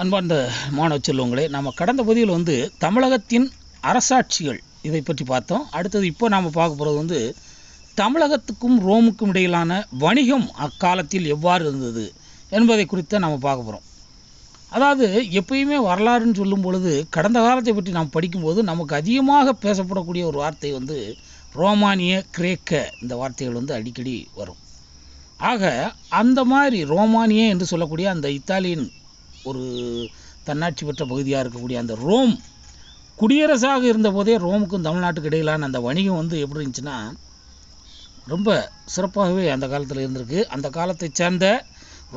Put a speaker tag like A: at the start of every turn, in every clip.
A: அன்பார்ந்த மாணவ செல்வங்களே, நாம் கடந்த பதிவில் தமிழகத்தின் அரசாட்சிகள் இதை பற்றி பார்த்தோம். அடுத்தது இப்போ நாம் பார்க்க போகிறது தமிழகத்துக்கும் ரோமுக்கும் இடையிலான வணிகம் அக்காலத்தில் எவ்வாறு இருந்தது என்பதை குறித்து நாம் பார்க்க போகிறோம். அதாவது எப்பயுமே வரலாறுன்னு சொல்லும் பொழுது கடந்த காலத்தை பற்றி நாம் படிக்கும்போது நமக்கு அதிகமாக பேசப்படக்கூடிய ஒரு வார்த்தை ரோமானிய கிரேக்க இந்த வார்த்தைகள் அடிக்கடி வரும். ஆக அந்த மாதிரி ரோமானிய என்று சொல்லக்கூடிய அந்த இத்தாலியின் ஒரு தன்னாட்சி பெற்ற பகுதியாக இருக்கக்கூடிய அந்த ரோம் குடியரசாக இருந்தபோதே ரோமுக்கும் தமிழ்நாட்டுக்கு இடையிலான அந்த வணிகம் எப்படி இருந்துச்சுன்னா ரொம்ப சிறப்பாகவே அந்த காலத்தில் இருந்திருக்கு. அந்த காலத்தை சேர்ந்த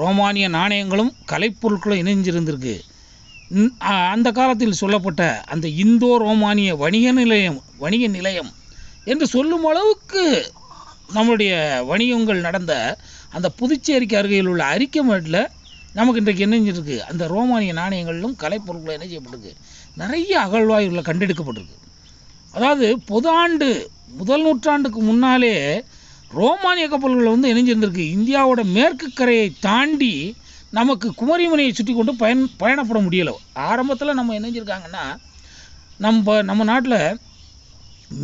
A: ரோமானிய நாணயங்களும் கலைப்பொருட்களும் இணைஞ்சிருந்திருக்கு. அந்த காலத்தில் சொல்லப்பட்ட அந்த இந்தோ ரோமானிய வணிக நிலையம் என்று சொல்லும் அளவுக்கு நம்முடைய வணிகங்கள் நடந்த அந்த புதுச்சேரிக்கு அருகில் உள்ள அரிக்கமேட்டில் நமக்கு இன்றைக்கு என்ன செஞ்சிருக்கு, அந்த ரோமானிய நாணயங்களிலும் கலைப்பொருட்களும் என்ன செய்யப்பட்டிருக்கு, நிறைய அகழ்வாய்வுகளில் கண்டெடுக்கப்பட்டிருக்கு. அதாவது பொதாண்டு முதல் நூற்றாண்டுக்கு முன்னாலே ரோமானிய கப்பல்கள் இணைஞ்சிருந்திருக்கு. இந்தியாவோட மேற்கு கரையை தாண்டி நமக்கு குமரிமுனையை சுற்றி கொண்டு பயணப்பட முடியலை. ஆரம்பத்தில் நம்ம இணைஞ்சிருக்காங்கன்னா நம்ம நாட்டில்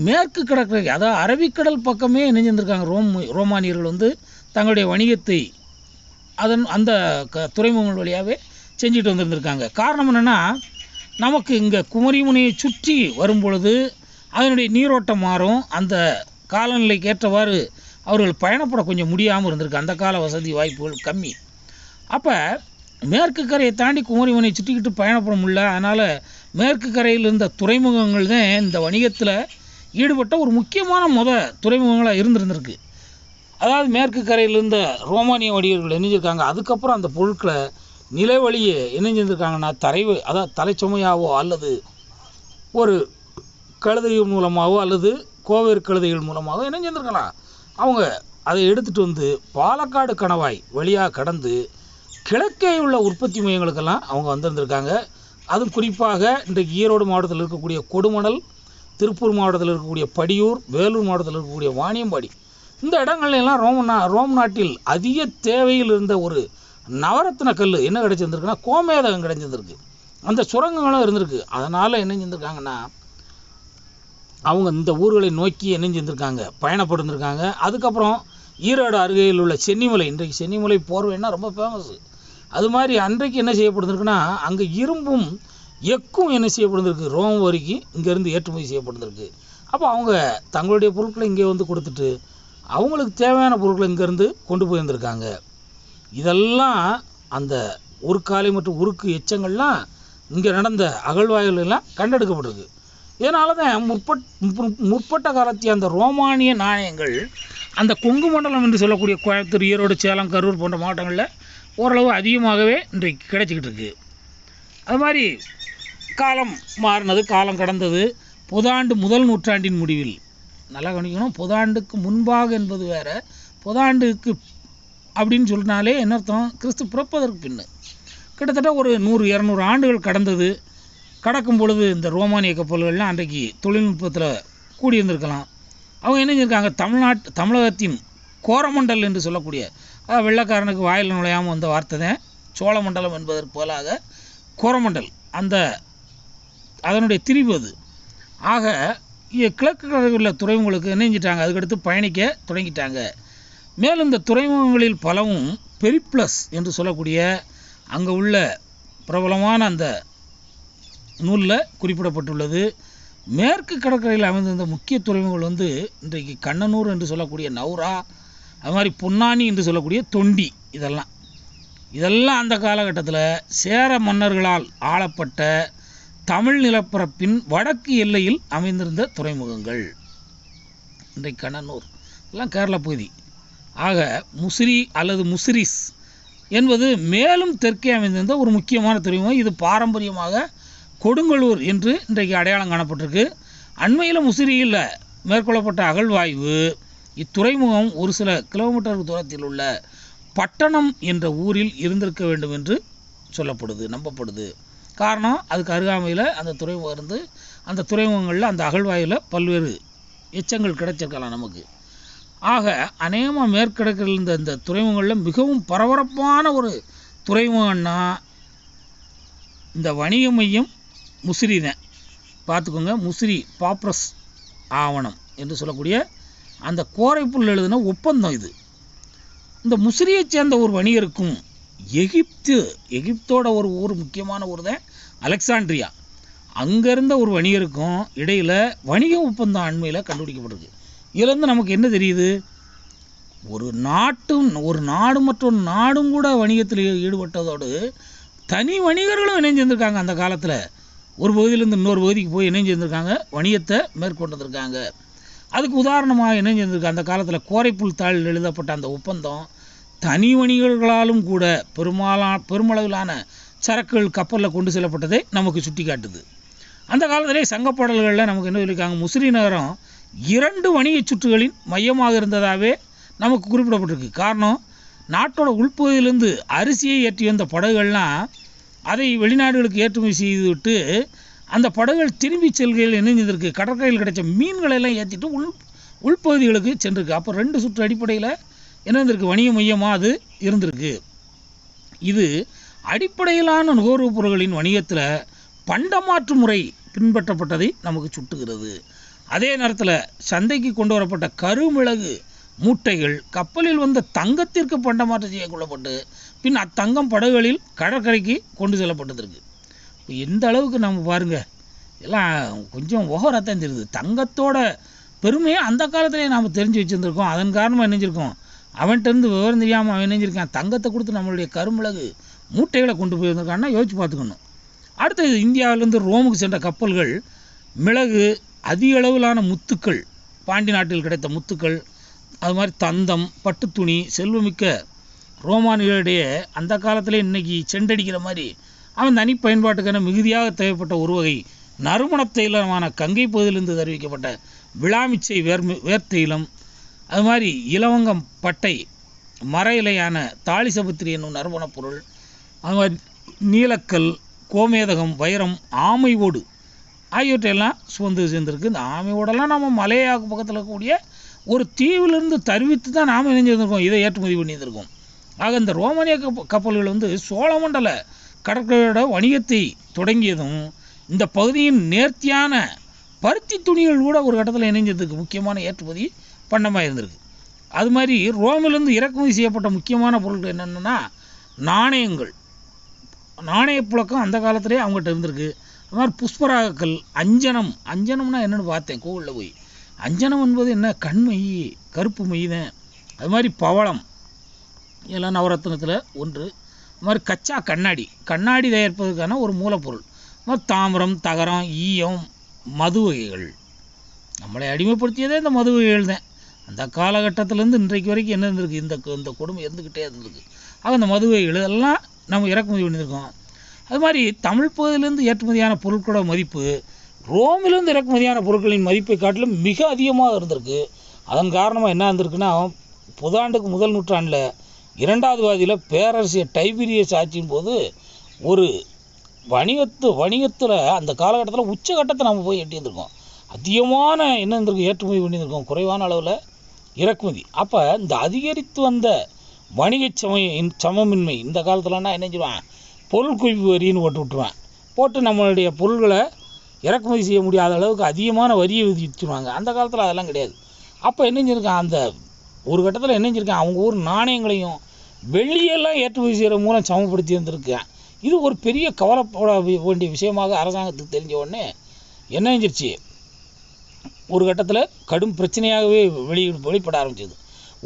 A: மேற்கு கடற்கரை, அதாவது அரபிக்கடல் பக்கமே இணைஞ்சிருந்திருக்காங்க. ரோமானியர்கள் தங்களுடைய வணிகத்தை அந்த துறைமுகங்கள் வழியாகவே செஞ்சுட்டு வந்திருந்திருக்காங்க. காரணம் என்னென்னா, நமக்கு இங்கே குமரிமுனையை சுற்றி வரும்பொழுது அதனுடைய நீரோட்டம் மாறும். அந்த காலநிலைக்கு ஏற்றவாறு அவர்கள் பயணப்பட கொஞ்சம் முடியாமல் இருந்திருக்கு. அந்த கால வசதி வாய்ப்புகள் கம்மி. அப்போ மேற்கு கரையை தாண்டி குமரிமுனையை சுற்றிக்கிட்டு பயணப்பட முடியல. அதனால் மேற்கு கரையில் இருந்த துறைமுகங்கள் தான் இந்த வணிகத்தில் ஈடுபட்ட ஒரு முக்கியமான துறைமுகங்களாக இருந்திருக்கு. அதாவது மேற்கு கரையில் இருந்த ரோமானிய வணிகர்கள் இணைஞ்சிருக்காங்க. அதுக்கப்புறம் அந்த பொருட்களை நிலை வழியே இணைஞ்சிருக்காங்கன்னா அதாவது தலைச்சுமையாவோ அல்லது ஒரு கழுதைகள் மூலமாகவோ அல்லது கோவேறு கழுதைகள் மூலமாகவோ இணைஞ்சிருக்கலாம். அவங்க அதை எடுத்துகிட்டு பாலக்காடு கணவாய் வழியாக கடந்து கிழக்கே உள்ள உற்பத்தி மையங்களுக்கெல்லாம் அவங்க வந்திருந்திருக்காங்க. அதுவும் குறிப்பாக இன்றைக்கு ஈரோடு மாவட்டத்தில் இருக்கக்கூடிய கொடுமணல், திருப்பூர் மாவட்டத்தில் இருக்கக்கூடிய படியூர், வேலூர் மாவட்டத்தில் இருக்கக்கூடிய வாணியம்பாடி, இந்த இடங்கள்லாம் ரோம் நாட்டில் அதிக தேவையில் இருந்த ஒரு நவரத்ன கல் என்ன கிடைச்சிருந்துருக்குன்னா கோமேதகம் கிடைச்சிருந்துருக்கு. அந்த சுரங்கங்களும் இருந்திருக்கு. அதனால் என்ன செஞ்சுருக்காங்கன்னா அவங்க இந்த ஊர்களை நோக்கி என்ன செஞ்சுருக்காங்க, பயணப்பட்டிருந்திருக்காங்க. அதுக்கப்புறம் ஈரோடு அருகையில் உள்ள சென்னிமலை, இன்றைக்கு சென்னிமலை போர்வைன்னா ரொம்ப ஃபேமஸ். அது மாதிரி அன்றைக்கு என்ன செய்யப்படுந்திருக்குன்னா அங்கே இரும்பும் எக்கும் என்ன செய்யப்படுந்திருக்கு, ரோம் வரைக்கும் இங்கேருந்து ஏற்றுமதி செய்யப்படுந்திருக்கு. அப்போ அவங்க தங்களுடைய பொருட்களை இங்கே கொடுத்துட்டு அவங்களுக்கு தேவையான பொருட்களை இங்கேருந்து கொண்டு போயிருந்திருக்காங்க. இதெல்லாம் அந்த உருக்காலை மற்றும் உருக்கு எச்சங்கள்லாம் இங்கே நடந்த அகழ்வாய்வுகளெல்லாம் கண்டெடுக்கப்பட்டிருக்கு. இதனால தான் முற்பட்ட காலத்திய அந்த ரோமானிய நாணயங்கள் அந்த கொங்கு மண்டலம் என்று சொல்லக்கூடிய கோயம்புத்தூர், ஈரோடு, சேலம், கரூர் போன்ற மாவட்டங்களில் ஓரளவு அதிகமாகவே இன்றைக்கு கிடைச்சிக்கிட்டு இருக்குது. அது மாதிரி காலம் மாறினது, காலம் கடந்தது. புதாண்டு முதல் நூற்றாண்டின் முடிவில், நல்லா கவனிக்கணும், புதாண்டுக்கு முன்பாக என்பது வேறு, புதாண்டுக்கு அப்படின்னு சொல்லினாலே என்ன அர்த்தம், கிறிஸ்து பிறப்பதற்கு பின்னு கிட்டத்தட்ட ஒரு 100-200 ஆண்டுகள் கடக்கும் பொழுது இந்த ரோமானிய கப்பல்கள்லாம் அன்றைக்கு தொழில்நுட்பத்தில் கூடியிருந்திருக்கலாம். அவங்க என்ன செஞ்சுருக்காங்க, தமிழகத்தின் கோரமண்டல் என்று சொல்லக்கூடிய, வெள்ளைக்காரனுக்கு வாயில் நுழையாமல் வந்த வார்த்தை தான் சோழமண்டலம் என்பதற்கு போலாக கோரமண்டல், அதனுடைய திரிவு அது. ஆக கிழக்கு கடலில் உள்ள துறைமுகங்களுக்கு இணைஞ்சிட்டாங்க. அதுக்கடுத்து பயணிக்க தொடங்கிட்டாங்க. மேலும் இந்த துறைமுகங்களில் பலவும் பெரிப்ளஸ் என்று சொல்லக்கூடிய அங்கே உள்ள பிரபலமான அந்த நூலில் குறிப்பிடப்பட்டுள்ளது. மேற்கு கடற்கரையில் அமைந்திருந்த முக்கிய துறைமுகங்கள் இன்றைக்கு கண்ணனூர் என்று சொல்லக்கூடிய நௌரா, அது மாதிரி பொன்னானி என்று சொல்லக்கூடிய தொண்டி, இதெல்லாம் அந்த காலகட்டத்தில் சேர மன்னர்களால் ஆளப்பட்ட தமிழ் நிலப்பரப்பின் வடக்கு எல்லையில் அமைந்திருந்த துறைமுகங்கள். இன்றைக்கு கண்ணனூர் எல்லாம் கேரளா பகுதி. ஆக முசிறி அல்லது முசிறிஸ் என்பது மேலும் தெற்கே அமைந்திருந்த ஒரு முக்கியமான துறைமுகம். இது பாரம்பரியமாக கொடுங்கல்லூர் என்று இன்றைக்கு அடையாளம் காணப்பட்டிருக்கு. அண்மையில் முசிறியில் மேற்கொள்ளப்பட்ட அகழ்வாய்வு இத்துறைமுகம் ஒரு சில கிலோமீட்டர் தூரத்தில் உள்ள பட்டணம் என்ற ஊரில் இருந்திருக்க வேண்டும் என்று நம்பப்படுது. காரணம், அதுக்கு அருகாமையில் அந்த துறைமுகம் இருந்து அந்த துறைமுகங்களில் அந்த அகழ்வாயில் பல்வேறு எச்சங்கள் கிடைச்சிருக்கலாம் நமக்கு. ஆக அநேகமாக மேற்கிழக்கில் இருந்த இந்த துறைமுகங்களில் மிகவும் பரபரப்பான ஒரு துறைமுகம்னா இந்த வணிக மையம் முசிறி தான் பார்த்துக்கோங்க. முசிறி பாப்ரஸ் ஆவணம் என்று சொல்லக்கூடிய அந்த கோரைப்புல் எழுதின ஒப்பந்தம் இது. இந்த முசிறியைச் சேர்ந்த ஒரு வணிகருக்கும் எகிப்தோட ஒரு ஊர், முக்கியமான ஊர் தான் அலெக்சாண்ட்ரியா, அங்கே இருந்த ஒரு வணிகருக்கும் இடையில் வணிக ஒப்பந்தம் அண்மையில் கண்டுபிடிக்கப்பட்டிருக்கு. இதுலேருந்து நமக்கு என்ன தெரியுது? ஒரு நாடு மற்றொரு நாடும் கூட வணிகத்தில் ஈடுபட்டதோடு தனி வணிகர்களும் இணைஞ்சிருந்திருக்காங்க. அந்த காலத்தில் ஒரு பகுதியிலேருந்து இன்னொரு பகுதிக்கு போய் இணைஞ்சிருந்திருக்காங்க, வணிகத்தை மேற்கொண்டிருக்காங்க. அதுக்கு உதாரணமாக இணைஞ்சிருந்திருக்கு அந்த காலத்தில் கோரைப்புல் தாளில் எழுதப்பட்ட அந்த ஒப்பந்தம் தனி வணிகர்களாலும் கூட பெருமளவிலான சரக்குகள் கப்பலில் கொண்டு செல்லப்பட்டதை நமக்கு சுட்டி காட்டுது. அந்த காலத்திலே சங்கப்பாடல்களில் நமக்கு என்ன சொல்லியிருக்காங்க? முசிறி நகரம் 2 வணிக சுற்றுகளின் மையமாக இருந்ததாகவே நமக்கு குறிப்பிடப்பட்டிருக்கு. காரணம், நாட்டோட உள்பகுதியிலிருந்து அரிசியை ஏற்றி வந்த படகுகள்லாம் அதை வெளிநாடுகளுக்கு ஏற்றுமதி செய்துவிட்டு அந்த படகுகள் திரும்பி செல்கையில் இணைஞ்சிருக்கு. கடற்கரையில் கிடைச்ச மீன்களெல்லாம் ஏற்றிட்டு உள்பகுதிகளுக்கு சென்றிருக்கு. அப்போ 2 சுற்று அடிப்படையில் இணைந்திருக்கு, வணிக மையமாக அது இருந்திருக்கு. இது அடிப்படையிலான நுகர்வுப் பொருட்களின் வணிகத்தில் பண்டமாற்று முறை பின்பற்றப்பட்டதை நமக்கு சுட்டுகிறது. அதே நேரத்தில் சந்தைக்கு கொண்டு வரப்பட்ட கருமிளகு மூட்டைகள் கப்பலில் வந்த தங்கத்திற்கு பண்டமாற்று செய்யக்கொள்ளப்பட்டு பின் அத்தங்கம் படகுகளில் கடற்கரைக்கு கொண்டு செல்லப்பட்டதற்கு. இப்போ எந்த அளவுக்கு நம்ம பாருங்கள், எல்லாம் கொஞ்சம் ஓவராகத்தான் தெரியுது. தங்கத்தோட பெருமையை அந்த காலத்திலே நாம் தெரிஞ்சு வச்சுருந்துருக்கோம். அதன் காரணமாக இணைஞ்சிருக்கோம். அவன்கிட்டருந்து விவரம் தெரியாமல் அவன் இணைஞ்சிருக்கான். தங்கத்தை கொடுத்து நம்மளுடைய கருமிளகு மூட்டைகளை கொண்டு போயிருந்திருக்கான்னா யோசிச்சு பார்த்துக்கணும். அடுத்தது, இந்தியாவிலேருந்து ரோமுக்கு சென்ற கப்பல்கள் மிளகு, அதிக அளவிலான முத்துக்கள், பாண்டி நாட்டில் கிடைத்த முத்துக்கள், அது மாதிரி தந்தம், பட்டுத்துணி, செல்வமிக்க ரோமானியர்களிடையே அந்த காலத்திலே இன்றைக்கி செண்டடிக்கிற மாதிரி அவன் தனி பயன்பாட்டுக்கான மிகுதியாக தேவைப்பட்ட ஒரு வகை நறுமண தைலமான கங்கை பகுதியிலிருந்து தெரிவிக்கப்பட்ட விளாமிச்சை வேர்த்தைலம், அது மாதிரி இலவங்கம் பட்டை, மர இலையான தாளிசபத்திரி என்னும் நறுமணப் பொருள், அது மாதிரி நீலக்கல், கோமேதகம், வைரம், ஆமை ஓடு ஆகியவற்றையெல்லாம் சுமந்து சேர்ந்துருக்கு. இந்த ஆமை ஓடெல்லாம் நம்ம மலையாக்கு பக்கத்தில் இருக்கக்கூடிய ஒரு தீவிலிருந்து தருவித்து தான் நாம் இணைஞ்சிருந்திருக்கோம், இதை ஏற்றுமதி பண்ணியிருந்திருக்கோம். ஆக இந்த ரோமானிய கப்பல்கள் சோழமண்டல கடற்கரையோட வணிகத்தை தொடங்கியதும் இந்த பகுதியின் நேர்த்தியான பருத்தி துணிகள் கூட ஒரு கட்டத்தில் இணைஞ்சதுக்கு முக்கியமான ஏற்றுமதி பண்டமாக இருந்திருக்கு. அது மாதிரி ரோமிலிருந்து இறக்குமதி செய்யப்பட்ட முக்கியமான பொருட்கள் என்னென்னா நாணயங்கள், நாணய புழக்கம் அந்த காலத்திலே அவங்ககிட்ட இருந்திருக்கு. அது மாதிரி புஷ்பராகக்கல், அஞ்சனம்னா என்னென்னு பார்த்தேன் கோவிலில் போய். அஞ்சனம் என்பது என்ன? கண்மை, கருப்பு மை தான். அது மாதிரி பவளம், இதெல்லாம் நவரத்னத்தில் ஒன்று. அது மாதிரி கச்சா கண்ணாடி தயாரிப்பதற்கான ஒரு மூலப்பொருள். அது மாதிரி தாமிரம், தகரம், ஈயம், மது வகைகள். நம்மளை அடிமைப்படுத்தியதே இந்த மது வகைகள் தான். அந்த காலகட்டத்திலேருந்து இன்றைக்கு வரைக்கும் என்ன இருந்திருக்கு? இந்த கொடுமை இருந்துக்கிட்டே இருந்திருக்கு. ஆக இந்த மது வகைகள் இதெல்லாம் நம்ம இறக்குமதி பண்ணியிருக்கோம். அது மாதிரி தமிழ் பகுதியிலேருந்து ஏற்றுமதியான பொருட்களோட மதிப்பு ரோமிலிருந்து இறக்குமதியான பொருட்களின் மதிப்பை காட்டிலும் மிக அதிகமாக இருந்திருக்கு. அதன் காரணமாக என்ன இருந்திருக்குன்னா, புதாண்டுக்கு முதல் நூற்றாண்டில் 2வது பாதியில் பேரரசிய டைபீரியஸ் ஆட்சியின் போது ஒரு வணிகத்தில் அந்த காலகட்டத்தில் உச்சகட்டத்தை நம்ம போய் எட்டியிருந்திருக்கோம். அதிகமான என்ன இருந்திருக்கு? ஏற்றுமதி பண்ணியிருக்கோம், குறைவான அளவில் இறக்குமதி. அப்போ இந்த அதிகரித்து வந்த வணிக சமமின்மை இந்த காலத்தில்னா என்ன செய்வான்? பொருள் குவிப்பு வரின்னு போட்டு நம்மளுடைய பொருள்களை இறக்குமதி செய்ய முடியாத அளவுக்கு அதிகமான வரியை விதிச்சுருவாங்க. அந்த காலத்தில் அதெல்லாம் கிடையாது. அப்போ என்ன செஞ்சுருக்கான்? அந்த ஒரு கட்டத்தில் என்ன செஞ்சுருக்கான்? அவங்க ஊர் நாணயங்களையும் வெள்ளியெல்லாம் ஏற்றுமதி செய்கிற மூலம் சமப்படுத்தி இருந்திருக்கேன். இது ஒரு பெரிய கவலைப்பட வேண்டிய விஷயமாக அரசாங்கத்துக்கு தெரிஞ்ச உடனே என்ன செஞ்சிருச்சு? ஒரு கட்டத்தில் கடும் பிரச்சனையாகவே வெளிப்பட ஆரம்பிச்சது.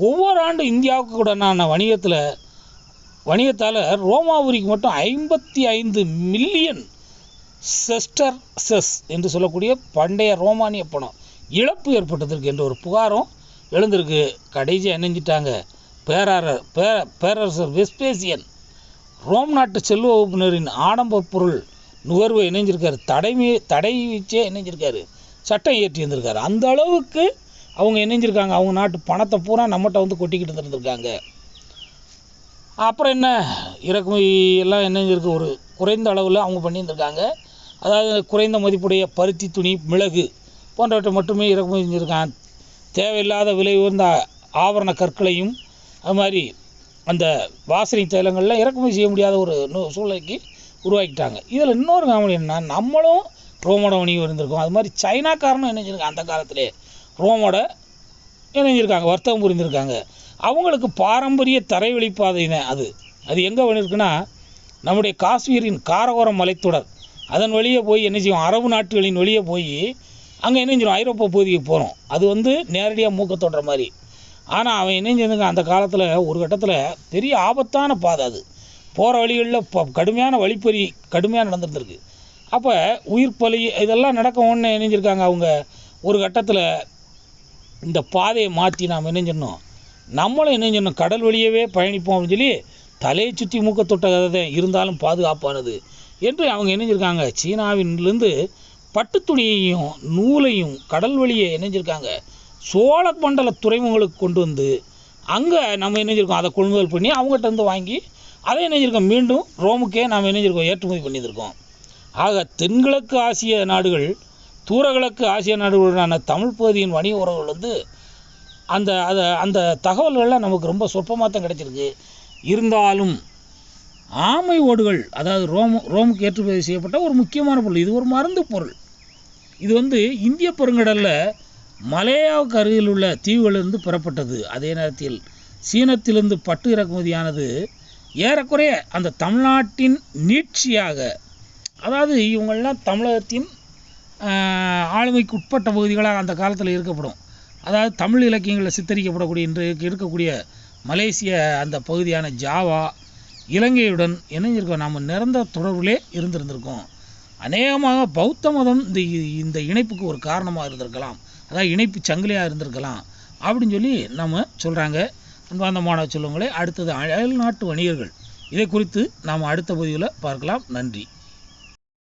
A: ஒவ்வொரு ஆண்டும் இந்தியாவுக்கு கூடனான வணிகத்தால் ரோமாபுரிக்கு மட்டும் 55 மில்லியன் செஸ்டர்சஸ் என்று சொல்லக்கூடிய பண்டைய ரோமானிய பணம் இழப்பு ஏற்பட்டதற்கு என்ற ஒரு புகாரும் எழுந்திருக்கு. கடைசியாக இணைஞ்சிட்டாங்க. பேரரசர் வெஸ்பேசியன் ரோம் நாட்டு செல்வ வகுப்பினரின் ஆடம்ப பொருள் நுகர்வை இணைஞ்சிருக்காரு, தடை வச்சே இணைஞ்சிருக்காரு, சட்டம் இயற்றி இருந்திருக்காரு. அந்த அளவுக்கு அவங்க இணைஞ்சிருக்காங்க. அவங்க நாட்டு பணத்தை பூரா நம்மகிட்ட கொட்டிக்கிட்டு இருந்திருக்காங்க. அப்புறம் என்ன, இறக்குமதி எல்லாம் இணைஞ்சிருக்கு. ஒரு குறைந்த அளவில் அவங்க பண்ணியிருந்திருக்காங்க. அதாவது குறைந்த மதிப்புடைய பருத்தி துணி, மிளகு போன்றவற்றை மட்டுமே இறக்குமதி செஞ்சுருக்காங்க. தேவையில்லாத விலை உயர்ந்த ஆபரண கற்களையும் அது மாதிரி அந்த வாசனை தைலங்கள்லாம் இறக்குமதி செய்ய முடியாத ஒரு சூழ்நிலைக்கு உருவாக்கிட்டாங்க. இதில் இன்னொரு காமெடி என்ன, நம்மளும் ரோமோட வணிகம் இருந்திருக்கோம். அது மாதிரி சைனாக்காரனும் என்ன செஞ்சிருக்காங்க, அந்த காலத்திலே ரோமோட இணைஞ்சிருக்காங்க, வர்த்தகம் புரிந்திருக்காங்க. அவங்களுக்கு பாரம்பரிய தரைவழிப்பாதை தான் அது. அது எங்கே பண்ணியிருக்குன்னா, நம்முடைய காஷ்மீரின் காரகோரம் மலைத்தொடர் அதன் வழியே போய் என்ன செய்வோம், அரபு நாட்டுகளின் வழியே போய் அங்கே இணைஞ்சிடும், ஐரோப்பா பகுதிக்கு போகிறோம். அது வந்து நேரடியாக மூக்க தொடுற மாதிரி. ஆனால் அவன் இணைஞ்சிருந்துங்க அந்த காலத்தில் ஒரு கட்டத்தில் பெரிய ஆபத்தான பாதை அது. போகிற வழிகளில் கடுமையான வழிப்பறி கடுமையாக நடந்துருந்துருக்கு. அப்போ உயிர் பலி இதெல்லாம் நடக்க ஒன்று இணைஞ்சிருக்காங்க. அவங்க ஒரு கட்டத்தில் இந்த பாதையை மாற்றி நாம் இணைஞ்சிடணும், நம்மளும் இணைஞ்சிடணும், கடல் வழியவே பயணிப்போம் அப்படின்னு சொல்லி தலையை சுற்றி மூக்க தொட்ட கதை தான், இருந்தாலும் பாதுகாப்பானது என்று அவங்க இணைஞ்சிருக்காங்க. சீனாவிலிருந்து பட்டு துணியையும் நூலையும் கடல் வழியை இணைஞ்சிருக்காங்க, சோழ மண்டல துறைமுகங்களுக்கு கொண்டு வந்து அங்கே நம்ம இணைஞ்சிருக்கோம், அதை கொள்முதல் பண்ணி அவங்ககிட்ட வந்து வாங்கி அதை இணைஞ்சிருக்கோம், மீண்டும் ரோமுக்கே நாம் இணைஞ்சிருக்கோம், ஏற்றுமதி பண்ணியிருக்கோம். ஆக தென்கிழக்கு ஆசிய நாடுகள் தூரகிழக்கு ஆசிய நாடுகளுடனான தமிழ் பகுதியின் வணிக உறவுகள் வந்து அந்த தகவல்கள்லாம் நமக்கு ரொம்ப சொற்பமாக தான் கிடைச்சிருக்கு. இருந்தாலும் ஆமை ஓடுகள், அதாவது ரோமுக்கு ஏற்றுமதி செய்யப்பட்ட ஒரு முக்கியமான பொருள், இது ஒரு மருந்து பொருள். இது வந்து இந்திய பெருங்கடலில் மலேயாவுக்கு அருகில் உள்ள தீவுகளிலிருந்து பெறப்பட்டது. அதே நேரத்தில் சீனத்திலிருந்து பட்டு இறக்குமதியானது ஏறக்குறைய அந்த தமிழ்நாட்டின் நீட்சியாக, அதாவது இவங்கள்லாம் தமிழகத்தின் ஆளுமைக்கு உட்பட்ட பகுதிகளாக அந்த காலத்தில் இருக்கப்படும். அதாவது தமிழ் இலக்கியங்களில் சித்தரிக்கப்படக்கூடிய இன்றைக்கு இருக்கக்கூடிய மலேசிய அந்த பகுதியான ஜாவா இலங்கையுடன் இணைஞ்சிருக்கோம், நாம் நிரந்தர தொடர்பிலே இருந்திருந்திருக்கோம். அநேகமாக பௌத்த மதம் இந்த இணைப்புக்கு ஒரு காரணமாக இருந்திருக்கலாம், அதாவது இணைப்பு சங்கிலியாக இருந்திருக்கலாம் அப்படின்னு சொல்லி நம்ம சொல்கிறாங்க. அன்பார்ந்த மாணவ செல்வங்களே, அடுத்தது அயல்நாட்டு வணிகர்கள், இதை குறித்து நாம் அடுத்த பதிவில் பார்க்கலாம். நன்றி.